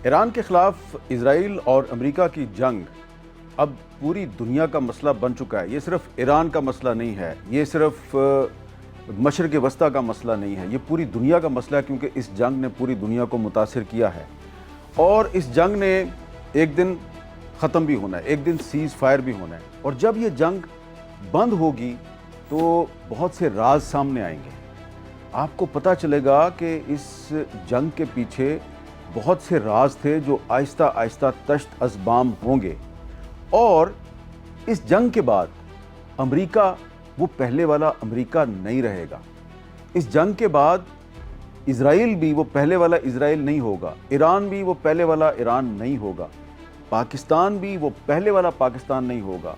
ایران کے خلاف اسرائیل اور امریکہ کی جنگ اب پوری دنیا کا مسئلہ بن چکا ہے۔ یہ صرف ایران کا مسئلہ نہیں ہے، یہ صرف مشرق وسطیٰ کا مسئلہ نہیں ہے، یہ پوری دنیا کا مسئلہ ہے، کیونکہ اس جنگ نے پوری دنیا کو متاثر کیا ہے اور اس جنگ نے ایک دن ختم بھی ہونا ہے، ایک دن سیز فائر بھی ہونا ہے، اور جب یہ جنگ بند ہوگی تو بہت سے راز سامنے آئیں گے۔ آپ کو پتہ چلے گا کہ اس جنگ کے پیچھے بہت سے راز تھے جو آہستہ آہستہ تشت از بام ہوں گے، اور اس جنگ کے بعد امریکہ وہ پہلے والا امریکہ نہیں رہے گا۔ اس جنگ کے بعد اسرائیل بھی وہ پہلے والا اسرائیل نہیں ہوگا، ایران بھی وہ پہلے والا ایران نہیں ہوگا، پاکستان بھی وہ پہلے والا پاکستان نہیں ہوگا،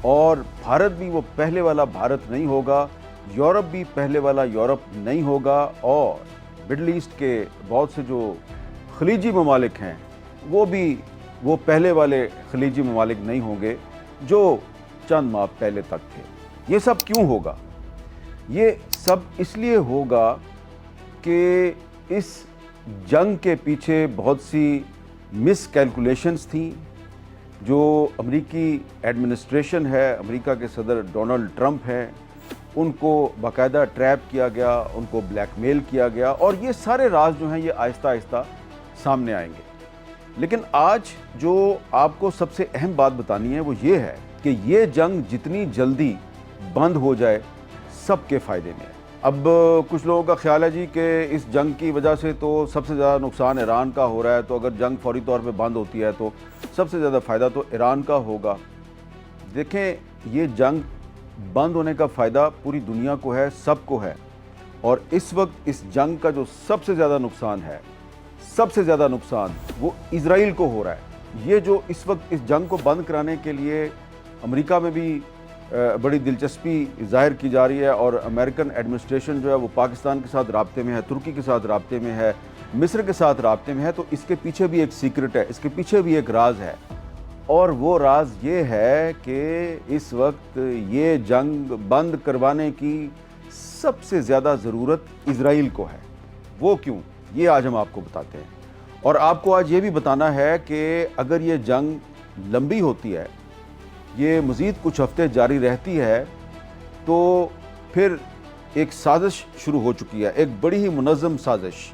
اور بھارت بھی وہ پہلے والا بھارت نہیں ہوگا، یورپ بھی پہلے والا یورپ نہیں ہوگا، اور مڈل ایسٹ کے بہت سے جو خلیجی ممالک ہیں وہ بھی وہ پہلے والے خلیجی ممالک نہیں ہوں گے جو چند ماہ پہلے تک تھے۔ یہ سب کیوں ہوگا؟ یہ سب اس لیے ہوگا کہ اس جنگ کے پیچھے بہت سی مس کیلکولیشنز تھیں جو امریکی ایڈمنسٹریشن ہے، امریکہ کے صدر ڈونلڈ ٹرمپ ہیں، ان کو باقاعدہ ٹریپ کیا گیا، ان کو بلیک میل کیا گیا، اور یہ سارے راز جو ہیں یہ آہستہ آہستہ سامنے آئیں گے۔ لیکن آج جو آپ کو سب سے اہم بات بتانی ہے وہ یہ ہے کہ یہ جنگ جتنی جلدی بند ہو جائے سب کے فائدے میں ہے۔ اب کچھ لوگوں کا خیال ہے جی کہ اس جنگ کی وجہ سے تو سب سے زیادہ نقصان ایران کا ہو رہا ہے، تو اگر جنگ فوری طور پہ بند ہوتی ہے تو سب سے زیادہ فائدہ تو ایران کا ہوگا۔ دیکھیں، یہ جنگ بند ہونے کا فائدہ پوری دنیا کو ہے، سب کو ہے، اور اس وقت اس جنگ کا جو سب سے زیادہ نقصان ہے، سب سے زیادہ نقصان وہ اسرائیل کو ہو رہا ہے۔ یہ جو اس وقت اس جنگ کو بند کرانے کے لیے امریکہ میں بھی بڑی دلچسپی ظاہر کی جا رہی ہے، اور امریکن ایڈمنسٹریشن جو ہے وہ پاکستان کے ساتھ رابطے میں ہے، ترکی کے ساتھ رابطے میں ہے، مصر کے ساتھ رابطے میں ہے، تو اس کے پیچھے بھی ایک سیکرٹ ہے، اس کے پیچھے بھی ایک راز ہے، اور وہ راز یہ ہے کہ اس وقت یہ جنگ بند کروانے کی سب سے زیادہ ضرورت اسرائیل کو ہے۔ وہ کیوں؟ یہ آج ہم آپ کو بتاتے ہیں، اور آپ کو آج یہ بھی بتانا ہے کہ اگر یہ جنگ لمبی ہوتی ہے، یہ مزید کچھ ہفتے جاری رہتی ہے، تو پھر ایک سازش شروع ہو چکی ہے، ایک بڑی ہی منظم سازش،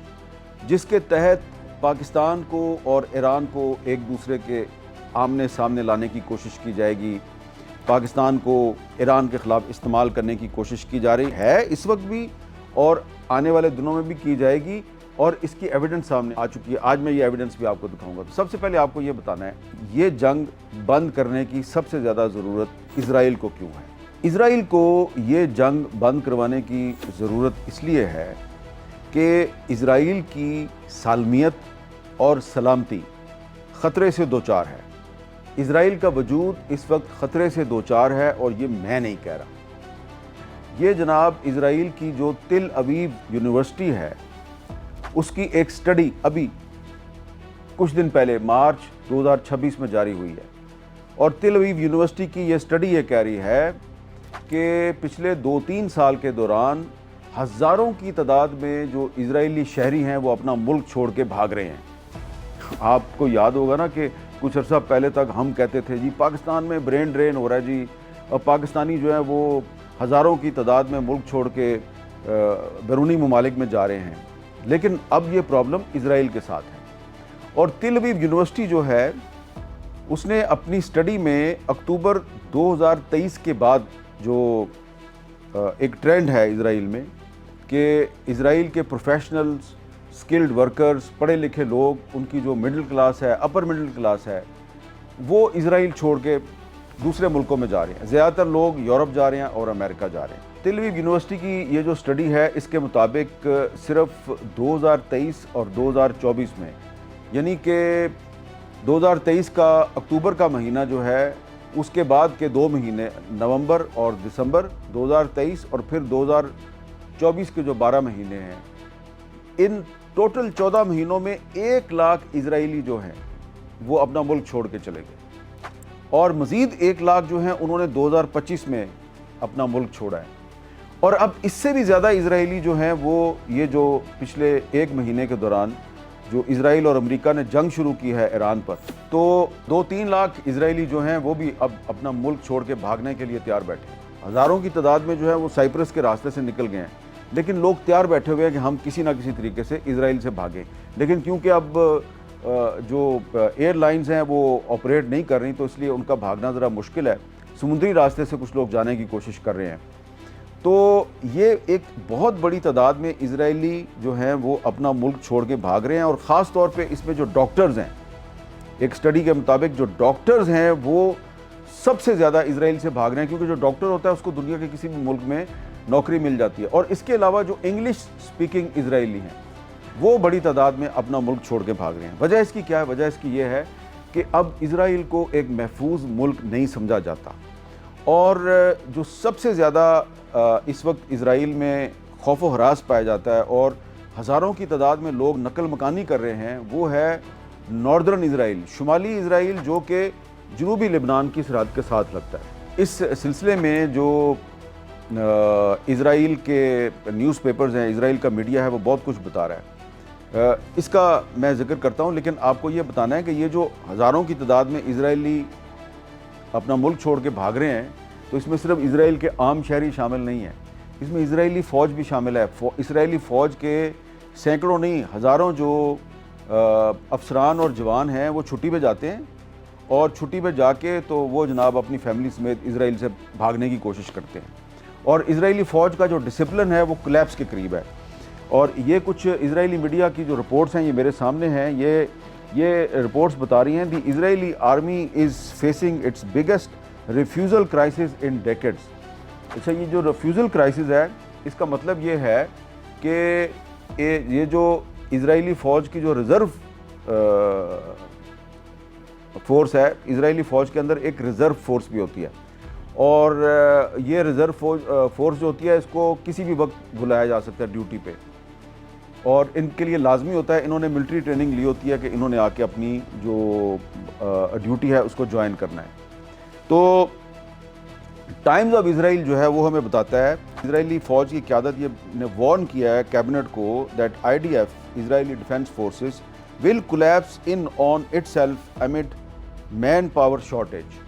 جس کے تحت پاکستان کو اور ایران کو ایک دوسرے کے آمنے سامنے لانے کی کوشش کی جائے گی، پاکستان کو ایران کے خلاف استعمال کرنے کی کوشش کی جا رہی ہے اس وقت بھی، اور آنے والے دنوں میں بھی کی جائے گی، اور اس کی ایویڈنس سامنے آ چکی ہے۔ آج میں یہ ایویڈنس بھی آپ کو دکھاؤں گا۔ تو سب سے پہلے آپ کو یہ بتانا ہے یہ جنگ بند کرنے کی سب سے زیادہ ضرورت اسرائیل کو کیوں ہے۔ اسرائیل کو یہ جنگ بند کروانے کی ضرورت اس لیے ہے کہ اسرائیل کی سالمیت اور سلامتی خطرے سے دوچار ہے۔ اسرائیل کا وجود اس وقت خطرے سے دوچار ہے، اور یہ میں نہیں کہہ رہا، یہ جناب اسرائیل کی جو تل ابیب یونیورسٹی ہے اس کی ایک سٹڈی ابھی کچھ دن پہلے مارچ 2026 میں جاری ہوئی ہے، اور تل ابیب یونیورسٹی کی یہ سٹڈی یہ کہہ رہی ہے کہ پچھلے 2-3 سال کے دوران ہزاروں کی تعداد میں جو اسرائیلی شہری ہیں وہ اپنا ملک چھوڑ کے بھاگ رہے ہیں۔ آپ کو یاد ہوگا نا کہ کچھ عرصہ پہلے تک ہم کہتے تھے جی پاکستان میں برین ڈرین ہو رہا ہے جی، اور پاکستانی جو ہیں وہ ہزاروں کی تعداد میں ملک چھوڑ کے بیرونی ممالک میں جا رہے ہیں، لیکن اب یہ پرابلم اسرائیل کے ساتھ ہے۔ اور تل ابیب یونیورسٹی جو ہے اس نے اپنی سٹڈی میں اکتوبر 2023 کے بعد جو ایک ٹرینڈ ہے اسرائیل میں کہ اسرائیل کے پروفیشنلز، سکلڈ ورکرز، پڑھے لکھے لوگ، ان کی جو مڈل کلاس ہے، اپر مڈل کلاس ہے، وہ اسرائیل چھوڑ کے دوسرے ملکوں میں جا رہے ہیں۔ زیادہ تر لوگ یورپ جا رہے ہیں اور امریکہ جا رہے ہیں۔ تل ابیب یونیورسٹی کی یہ جو سٹڈی ہے اس کے مطابق صرف 2023 اور 2024 میں، یعنی کہ 2023 کا اکتوبر کا مہینہ جو ہے، اس کے بعد کے 2 مہینے نومبر اور دسمبر 2023، اور پھر 2024 کے جو 12 مہینے ہیں، ان ٹوٹل 14 مہینوں میں 1 لاکھ اسرائیلی جو ہیں وہ اپنا ملک چھوڑ کے چلے گئے، اور مزید 1 لاکھ جو ہیں انہوں نے 2025 میں اپنا ملک چھوڑا ہے۔ اور اب اس سے بھی زیادہ اسرائیلی جو ہیں وہ یہ جو پچھلے 1 مہینے کے دوران جو اسرائیل اور امریکہ نے جنگ شروع کی ہے ایران پر، تو 2-3 لاکھ اسرائیلی جو ہیں وہ بھی اب اپنا ملک چھوڑ کے بھاگنے کے لیے تیار بیٹھے ہیں۔ ہزاروں کی تعداد میں جو ہے وہ سائپرس کے راستے سے نکل گئے ہیں، لیکن لوگ تیار بیٹھے ہوئے ہیں کہ ہم کسی نہ کسی طریقے سے اسرائیل سے بھاگیں۔ لیکن کیونکہ اب جو ایئر لائنز ہیں وہ آپریٹ نہیں کر رہی، تو اس لیے ان کا بھاگنا ذرا مشکل ہے۔ سمندری راستے سے کچھ لوگ جانے کی کوشش کر رہے ہیں۔ تو یہ ایک بہت بڑی تعداد میں اسرائیلی جو ہیں وہ اپنا ملک چھوڑ کے بھاگ رہے ہیں، اور خاص طور پہ اس میں جو ڈاکٹرز ہیں، ایک سٹڈی کے مطابق جو ڈاکٹرز ہیں وہ سب سے زیادہ اسرائیل سے بھاگ رہے ہیں، کیونکہ جو ڈاکٹر ہوتا ہے اس کو دنیا کے کسی بھی ملک میں نوکری مل جاتی ہے۔ اور اس کے علاوہ جو انگلش سپیکنگ اسرائیلی ہیں وہ بڑی تعداد میں اپنا ملک چھوڑ کے بھاگ رہے ہیں۔ وجہ اس کی کیا ہے؟ وجہ اس کی یہ ہے کہ اب اسرائیل کو ایک محفوظ ملک نہیں سمجھا جاتا، اور جو سب سے زیادہ اس وقت اسرائیل میں خوف و ہراس پایا جاتا ہے اور ہزاروں کی تعداد میں لوگ نقل مکانی کر رہے ہیں، وہ ہے ناردرن اسرائیل، شمالی اسرائیل، جو کہ جنوبی لبنان کی سرحد کے ساتھ لگتا ہے۔ اس سلسلے میں جو اسرائیل کے نیوز پیپرز ہیں، اسرائیل کا میڈیا ہے، وہ بہت کچھ بتا رہا ہے۔ اس کا میں ذکر کرتا ہوں، لیکن آپ کو یہ بتانا ہے کہ یہ جو ہزاروں کی تعداد میں اسرائیلی اپنا ملک چھوڑ کے بھاگ رہے ہیں، تو اس میں صرف اسرائیل کے عام شہری شامل نہیں ہیں، اس میں اسرائیلی فوج بھی شامل ہے۔ اسرائیلی فوج کے سینکڑوں نہیں، ہزاروں جو افسران اور جوان ہیں وہ چھٹی پہ جاتے ہیں، اور چھٹی پہ جا کے تو وہ جناب اپنی فیملی سمیت اسرائیل سے بھاگنے کی کوشش کرتے ہیں، اور اسرائیلی فوج کا جو ڈسپلن ہے وہ کولیپس کے قریب ہے۔ اور یہ کچھ اسرائیلی میڈیا کی جو رپورٹس ہیں، یہ میرے سامنے ہیں، یہ رپورٹس بتا رہی ہیں the Israeli army is facing its biggest refusal crisis in decades. اچھا، یہ جو ریفیوزل کرائسس ہے، اس کا مطلب یہ ہے کہ یہ جو اسرائیلی فوج کی جو ریزرو فورس ہے، اسرائیلی فوج کے اندر ایک ریزرو فورس بھی ہوتی ہے، اور یہ ریزرو فورس جو ہوتی ہے اس کو کسی بھی وقت بلایا جا سکتا ہے ڈیوٹی پہ، اور ان کے لیے لازمی ہوتا ہے، انہوں نے ملٹری ٹریننگ لی ہوتی ہے کہ انہوں نے آ کے اپنی جو ڈیوٹی ہے اس کو جوائن کرنا ہے۔ تو ٹائمز آف اسرائیل جو ہے وہ ہمیں بتاتا ہے، اسرائیلی فوج کی قیادت یہ نے وارن کیا ہے کیبنٹ کو that IDF Israeli defence forces will collapse in on itself amid manpower shortage.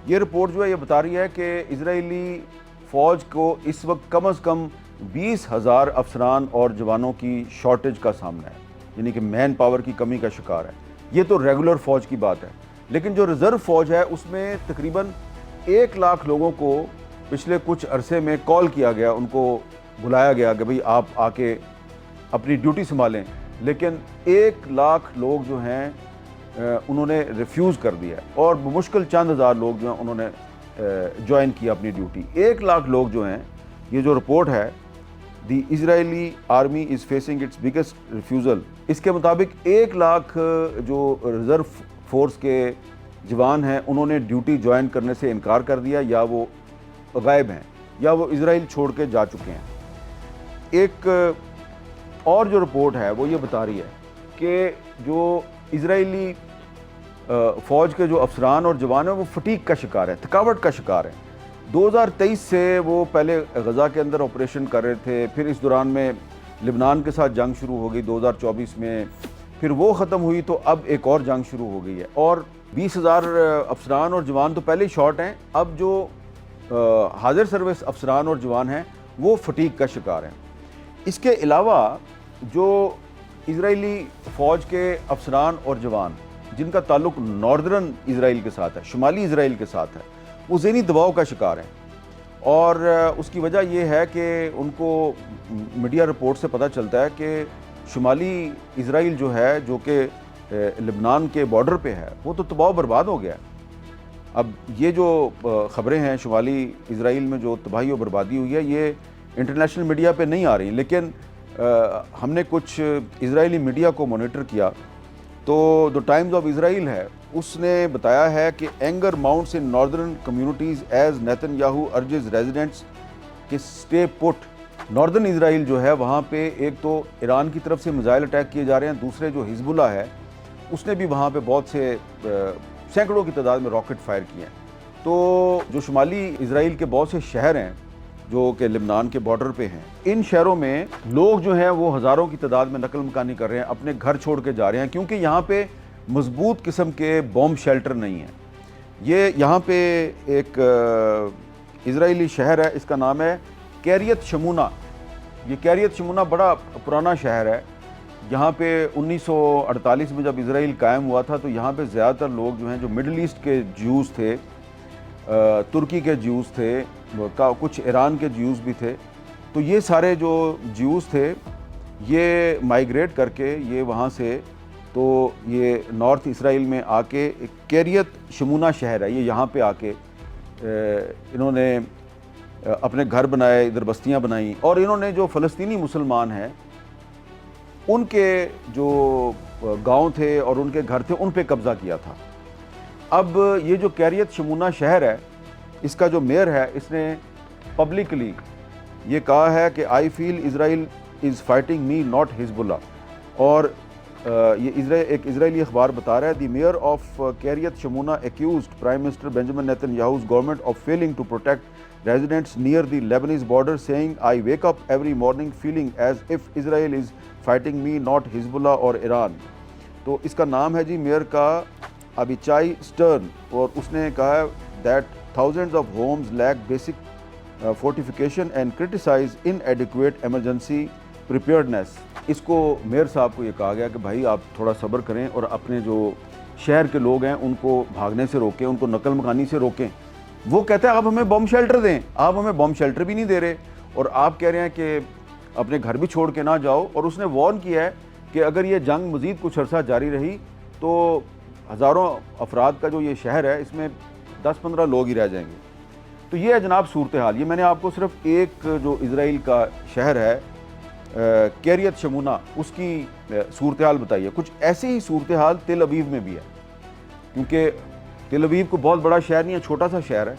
یہ رپورٹ جو ہے یہ بتا رہی ہے کہ اسرائیلی فوج کو اس وقت کم از کم 20,000 افسران اور جوانوں کی شارٹیج کا سامنا ہے، یعنی کہ مین پاور کی کمی کا شکار ہے۔ یہ تو ریگولر فوج کی بات ہے، لیکن جو ریزرو فوج ہے اس میں تقریباً 1 لاکھ لوگوں کو پچھلے کچھ عرصے میں کال کیا گیا، ان کو بلایا گیا کہ بھئی آپ آ کے اپنی ڈیوٹی سنبھالیں، لیکن 1 لاکھ لوگ جو ہیں انہوں نے ریفیوز کر دیا ہے، اور بمشکل چند ہزار لوگ جو ہیں انہوں نے جوائن کیا اپنی ڈیوٹی۔ 1 لاکھ لوگ جو ہیں، یہ جو رپورٹ ہے the Israeli army is facing its biggest refusal, اس کے مطابق 1 لاکھ جو ریزرو فورس کے جوان ہیں انہوں نے ڈیوٹی جوائن کرنے سے انکار کر دیا، یا وہ غائب ہیں، یا وہ اسرائیل چھوڑ کے جا چکے ہیں۔ ایک اور جو رپورٹ ہے وہ یہ بتا رہی ہے کہ جو اسرائیلی فوج کے جو افسران اور جوان ہیں وہ فٹیگ کا شکار ہیں، تھکاوٹ کا شکار ہیں۔ 2023 سے وہ پہلے غزہ کے اندر آپریشن کر رہے تھے، پھر اس دوران میں لبنان کے ساتھ جنگ شروع ہو گئی 2024 میں، پھر وہ ختم ہوئی تو اب ایک اور جنگ شروع ہو گئی ہے، اور 20,000 افسران اور جوان تو پہلے ہی شارٹ ہیں، اب جو حاضر سروس افسران اور جوان ہیں وہ فٹیگ کا شکار ہیں۔ اس کے علاوہ جو اسرائیلی فوج کے افسران اور جوان جن کا تعلق ناردرن اسرائیل کے ساتھ ہے، شمالی اسرائیل کے ساتھ ہے، وہ ذہنی دباؤ کا شکار ہیں، اور اس کی وجہ یہ ہے کہ ان کو میڈیا رپورٹ سے پتہ چلتا ہے کہ شمالی اسرائیل جو ہے، جو کہ لبنان کے بارڈر پہ ہے، وہ تو تباہ و برباد ہو گیا ہے۔ اب یہ جو خبریں ہیں شمالی اسرائیل میں جو تباہی و بربادی ہوئی ہے، یہ انٹرنیشنل میڈیا پہ نہیں آ رہی، لیکن ہم نے کچھ اسرائیلی میڈیا کو مانیٹر کیا تو جو ٹائمز آف اسرائیل ہے اس نے بتایا ہے کہ anger mounts in northern communities as Netanyahu urges residents کہ اسٹے پٹ۔ ناردرن اسرائیل جو ہے وہاں پہ ایک تو ایران کی طرف سے میزائل اٹیک کیے جا رہے ہیں، دوسرے جو حزب اللہ ہے اس نے بھی وہاں پہ بہت سے سینکڑوں کی تعداد میں راکٹ فائر کیے ہیں۔ تو جو شمالی اسرائیل کے بہت سے شہر ہیں جو کہ لبنان کے بارڈر پہ ہیں، ان شہروں میں لوگ جو ہیں وہ ہزاروں کی تعداد میں نقل مکانی کر رہے ہیں، اپنے گھر چھوڑ کے جا رہے ہیں، کیونکہ یہاں پہ مضبوط قسم کے بومب شیلٹر نہیں ہیں۔ یہ یہاں پہ ایک اسرائیلی شہر ہے، اس کا نام ہے کیریت شمونہ۔ یہ کیریت شمونہ بڑا پرانا شہر ہے۔ یہاں پہ 1948 میں جب اسرائیل قائم ہوا تھا تو یہاں پہ زیادہ تر لوگ جو ہیں جو مڈل ایسٹ کے جیوز تھے، ترکی کے جیوز تھے، کچھ ایران کے جیوز بھی تھے، تو یہ سارے جو جیوز تھے یہ مائیگریٹ کر کے یہ وہاں سے تو یہ نارتھ اسرائیل میں آ کے ایک کیریت شمونہ شہر ہے، یہ یہاں پہ آ کے انہوں نے اپنے گھر بنائے، ادھر بستیاں بنائیں، اور انہوں نے جو فلسطینی مسلمان ہیں ان کے جو گاؤں تھے اور ان کے گھر تھے ان پہ قبضہ کیا تھا۔ اب یہ جو کیریت شمونہ شہر ہے، اس کا جو میئر ہے، اس نے پبلکلی یہ کہا ہے کہ آئی فیل اسرائیل is fighting me not Hezbollah, اور یہ ایک اسرائیلی اخبار بتا رہا ہے the mayor of Kiryat Shmona accused prime minister Benjamin Netanyahu's government of failing to protect residents near the Lebanese border saying I wake up every morning feeling as if Israel is fighting me not Hezbollah اور ایران۔ تو اس کا نام ہے جی mayor کا ابیچائی stern, اور اس نے کہا ہے that thousands of homes lack basic fortification and criticize inadequate emergency preparedness۔ اس کو میئر صاحب کو یہ کہا گیا کہ بھائی آپ تھوڑا صبر کریں اور اپنے جو شہر کے لوگ ہیں ان کو بھاگنے سے روکیں، ان کو نقل مکانی سے روکیں۔ وہ کہتا ہے آپ ہمیں بم شیلٹر دیں، آپ ہمیں بم شیلٹر بھی نہیں دے رہے، اور آپ کہہ رہے ہیں کہ اپنے گھر بھی چھوڑ کے نہ جاؤ، اور اس نے وارن کیا ہے کہ اگر یہ جنگ مزید کچھ عرصہ جاری رہی تو ہزاروں افراد کا جو یہ شہر ہے اس میں 10-15 لوگ ہی رہ جائیں گے۔ تو یہ ہے جناب صورتحال۔ یہ میں نے آپ کو صرف ایک جو اسرائیل کا شہر ہے کیریت شمونہ اس کی صورتحال بتائی ہے۔ کچھ ایسی ہی صورتحال تل ابیب میں بھی ہے، کیونکہ تل ابیب کو بہت بڑا شہر نہیں ہے، چھوٹا سا شہر ہے،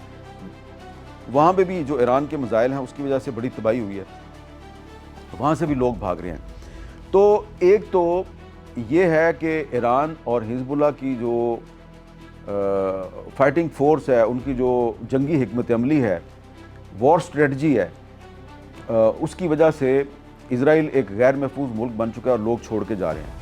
وہاں پہ بھی جو ایران کے میزائل ہیں اس کی وجہ سے بڑی تباہی ہوئی ہے، وہاں سے بھی لوگ بھاگ رہے ہیں۔ تو ایک تو یہ ہے کہ ایران اور حزب اللہ کی جو فائٹنگ فورس ہے، ان کی جو جنگی حکمت عملی ہے، وار سٹریٹجی ہے، اس کی وجہ سے اسرائیل ایک غیر محفوظ ملک بن چکا ہے اور لوگ چھوڑ کے جا رہے ہیں۔